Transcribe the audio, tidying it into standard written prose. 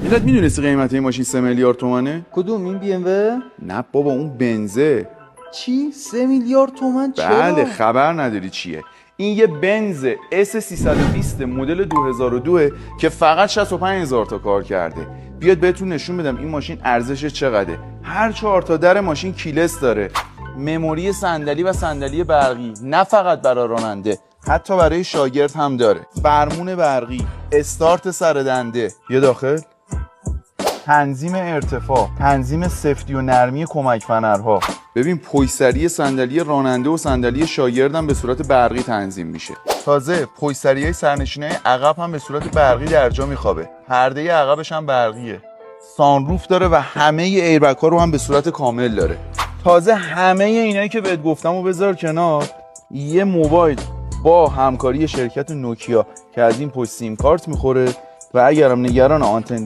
میلاد میدونستی قیمت این ماشین 3 میلیارد تومنه؟ کدوم، این بی ام و؟ نه بابا اون بنزه. چی؟ 3 میلیارد تومن؟ چرا؟ بله خبر نداری چیه. این یه بنز S320 مدل 2002 که فقط 65,000 تا کار کرده. بیاد بهتون نشون بدم این ماشین ارزشش چقدره. هر 4 تا در ماشین کیلس داره، مموری صندلی و صندلی برقی، نه فقط برای راننده، حتی برای شاگرد هم داره، فرمون برقی، استارت سر دنده. یه داخل تنظیم ارتفاع، تنظیم سفتی و نرمی کمک فنرها. ببین پشت‌سری صندلی راننده و صندلی شاگردم به صورت برقی تنظیم میشه. تازه پشت‌سریای سرنشینای عقب هم به صورت برقی در جا میخوابه. پرده عقبش هم برقیه. سانروف داره و همه ایربگ ها رو هم به صورت کامل داره. تازه همه اینایی که بهت گفتم و بذار کنار، یه موبایل با همکاری شرکت نوکیا که از این پشت سیم کارت میخوره و اگرم نگران آنتن